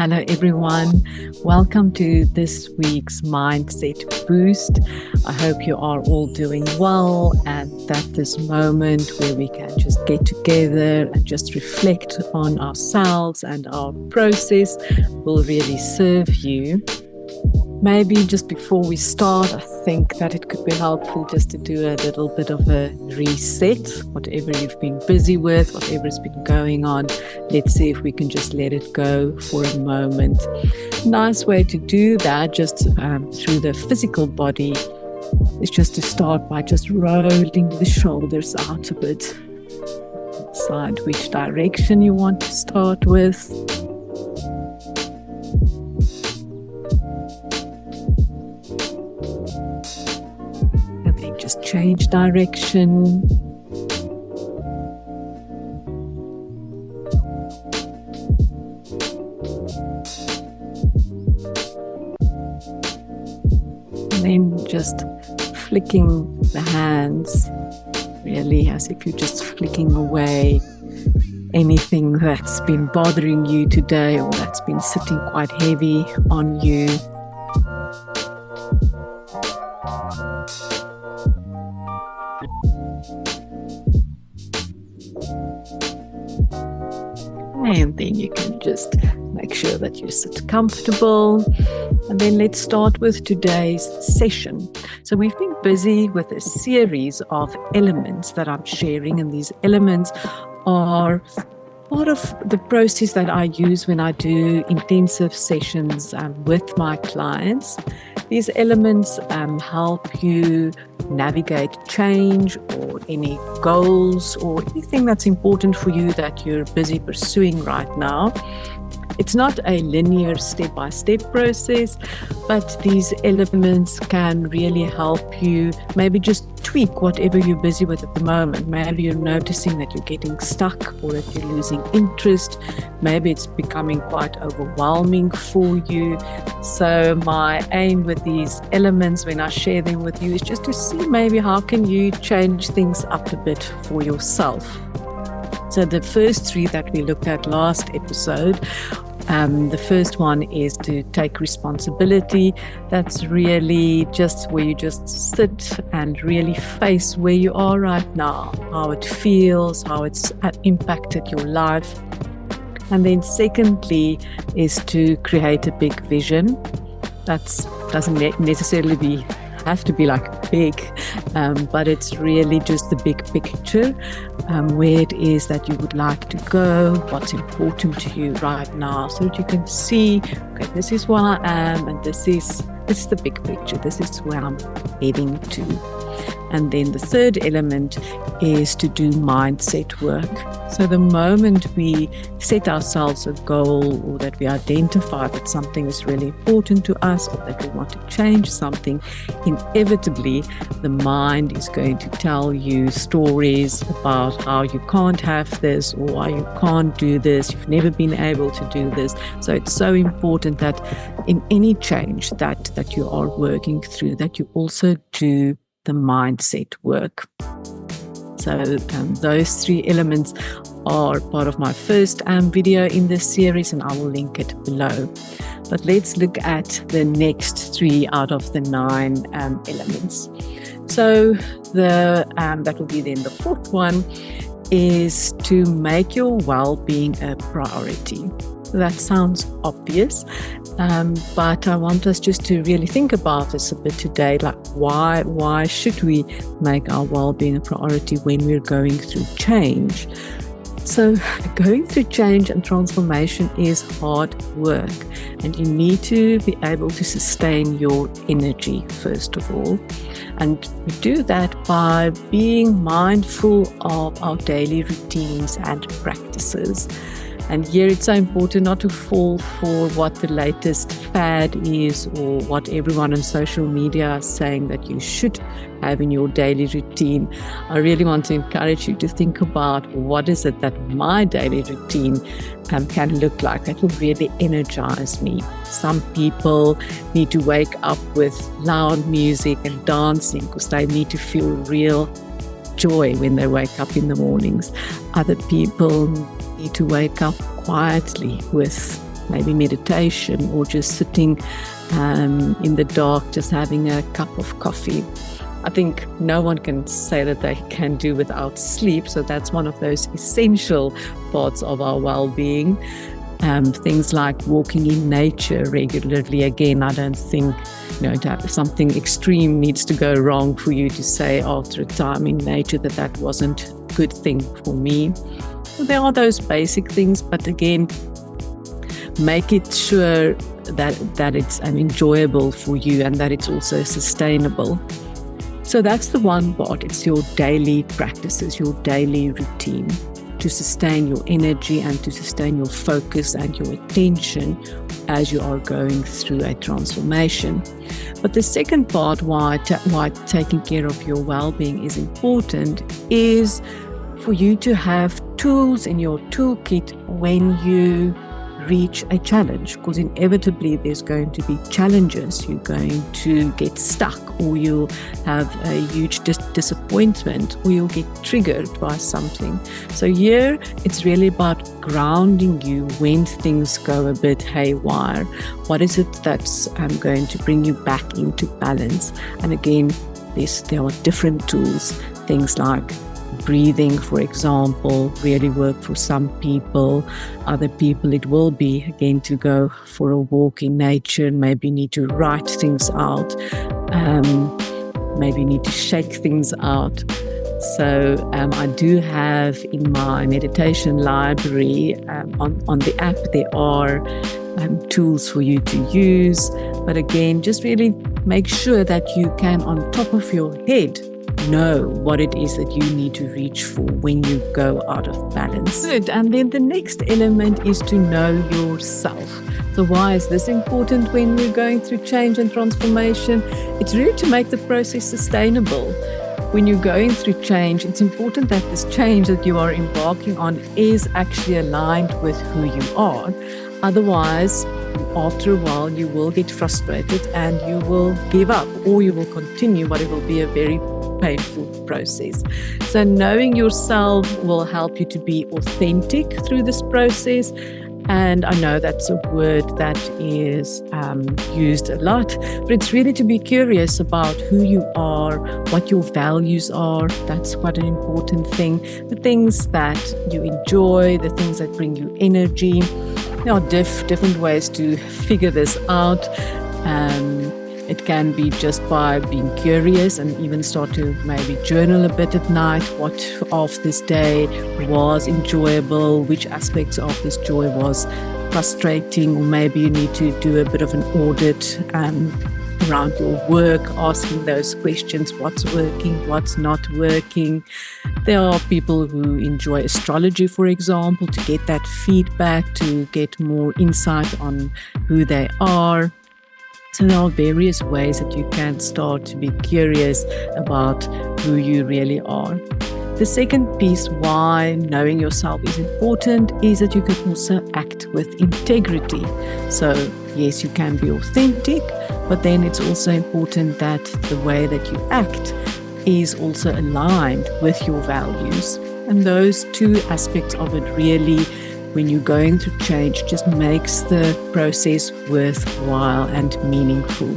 Hello, everyone. Welcome to this week's Mindset Boost. I hope you are all doing well and that this moment where we can just get together and just reflect on ourselves and our process will really serve you. Maybe just before we start, I think that it could be helpful just to do a little bit of a reset. Whatever you've been busy with, whatever's been going on, let's see if we can just let it go for a moment. Nice way to do that, just through the physical body, is just to start by just rolling the shoulders out a bit. Decide which direction you want to start with. Just change direction. And then just flicking the hands, really as if you're just flicking away anything that's been bothering you today or that's been sitting quite heavy on you. And then you can just make sure that you sit comfortable. And then let's start with today's session. So we've been busy with a series of elements that I'm sharing, and these elements are part of the process that I use when I do intensive sessions with my clients. These elements help you navigate change or any goals or anything that's important for you that you're busy pursuing right now. It's not a linear step-by-step process, but these elements can really help you maybe just tweak whatever you're busy with at the moment. Maybe you're noticing that you're getting stuck or that you're losing interest. Maybe it's becoming quite overwhelming for you. So my aim with these elements when I share them with you is just to see maybe how can you change things up a bit for yourself. So the first three that we looked at last episode, the first one is to take responsibility. That's really just where you just sit and really face where you are right now, how it feels, how it's impacted your life. And then secondly is to create a big vision. That doesn't necessarily have to be like big, but it's really just the big picture, where it is that you would like to go, what's important to you right now, so that you can see, okay, this is where I am, and this is the big picture, this is where I'm heading to. And then the third element is to do mindset work. So the moment we set ourselves a goal or that we identify that something is really important to us or that we want to change something, inevitably the mind is going to tell you stories about how you can't have this or why you can't do this, you've never been able to do this. So it's so important that in any change that you are working through, that you also do the mindset work. So those three elements are part of my first video in this series, and I will link it below. But let's look at the next 3 out of the 9 elements. So that will be then the fourth one, is to make your well-being a priority. That sounds obvious, but I want us just to really think about this a bit today. Like, why should we make our well-being a priority when we're going through change? So going through change and transformation is hard work, and you need to be able to sustain your energy first of all. And we do that by being mindful of our daily routines and practices. And here it's so important not to fall for what the latest fad is or what everyone on social media is saying that you should have in your daily routine. I really want to encourage you to think about what is it that my daily routine can look like that will really energize me. Some people need to wake up with loud music and dancing because they need to feel real joy when they wake up in the mornings. Other people need to wake up quietly with maybe meditation, or just sitting in the dark, just having a cup of coffee. I think no one can say that they can do without sleep. So that's one of those essential parts of our well-being. Things like walking in nature regularly. Again, I don't think something extreme needs to go wrong for you to say after a time in nature that wasn't a good thing for me. So there are those basic things, but again, make it sure that it's enjoyable for you and that it's also sustainable. So that's the one part. It's your daily practices, your daily routine to sustain your energy and to sustain your focus and your attention as you are going through a transformation. But the second part why taking care of your well-being is important is for you to have tools in your toolkit when you reach a challenge, because inevitably there's going to be challenges. You're going to get stuck, or you'll have a huge disappointment, or you'll get triggered by something. So here it's really about grounding you when things go a bit haywire. What is it that's going to bring you back into balance? And again, there are different tools, things like breathing, for example, really work for some people. Other people, it will be, again, to go for a walk in nature, maybe need to write things out, maybe need to shake things out. So I do have in my meditation library on the app, there are tools for you to use. But again, just really make sure that you can, on top of your head, know what it is that you need to reach for when you go out of balance. Good. And then the next element is to know yourself. So why is this important when we're going through change and transformation? It's really to make the process sustainable. When you're going through change, it's important that this change that you are embarking on is actually aligned with who you are. Otherwise, after a while, you will get frustrated and you will give up, or you will continue, but it will be a very painful process. So knowing yourself will help you to be authentic through this process. And I know that's a word that is used a lot, but it's really to be curious about who you are, what your values are. That's quite an important thing. The things that you enjoy, the things that bring you energy. There are different ways to figure this out. It can be just by being curious and even start to maybe journal a bit at night. What of this day was enjoyable? Which aspects of this joy was frustrating? Or maybe you need to do a bit of an audit around your work, asking those questions. What's working? What's not working? There are people who enjoy astrology, for example, to get that feedback, to get more insight on who they are. So there are various ways that you can start to be curious about who you really are. The second piece why knowing yourself is important is that you can also act with integrity. So yes, you can be authentic, but then it's also important that the way that you act is also aligned with your values. And those two aspects of it really, when you're going through change, just makes the process worthwhile and meaningful.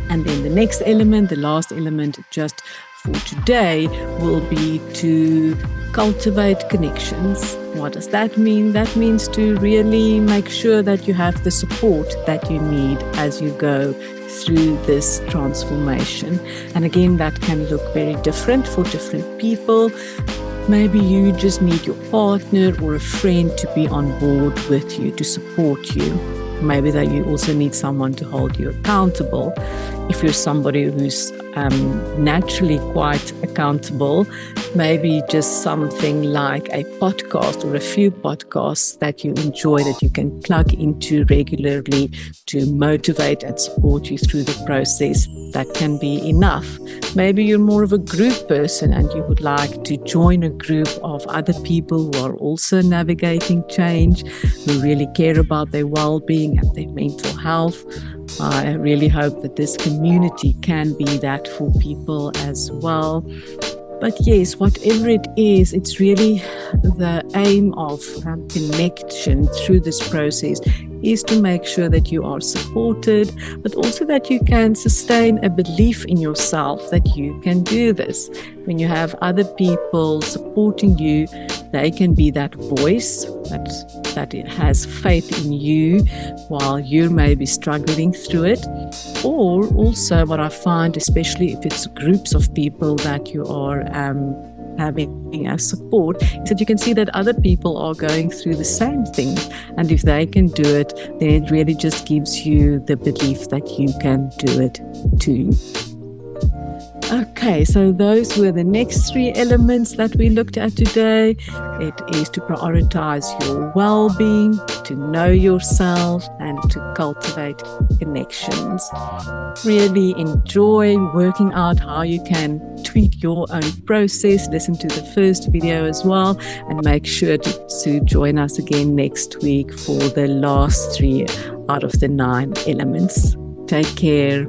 And then the next element, the last element just for today, will be to cultivate connections. What does that mean? That means to really make sure that you have the support that you need as you go through this transformation. And again, that can look very different for different people. Maybe you just need your partner or a friend to be on board with you, to support you. Maybe that you also need someone to hold you accountable. If you're somebody who's naturally quite accountable, maybe just something like a podcast or a few podcasts that you enjoy that you can plug into regularly to motivate and support you through the process. That can be enough. Maybe you're more of a group person and you would like to join a group of other people who are also navigating change, who really care about their well-being and their mental health. I really hope that this community can be that for people as well. But yes, whatever it is, it's really the aim of connection through this process is to make sure that you are supported, but also that you can sustain a belief in yourself that you can do this. When you have other people supporting you, they can be that voice that it has faith in you while you're maybe struggling through it. Or also what I find, especially if it's groups of people that you are having as support, is that you can see that other people are going through the same thing. And if they can do it, then it really just gives you the belief that you can do it too. Okay, so those were the next 3 elements that we looked at today. It is to prioritize your well-being, to know yourself, and to cultivate connections. Really enjoy working out how you can tweak your own process. Listen to the first video as well, and make sure to join us again next week for the last 3 out of the 9 elements. Take care.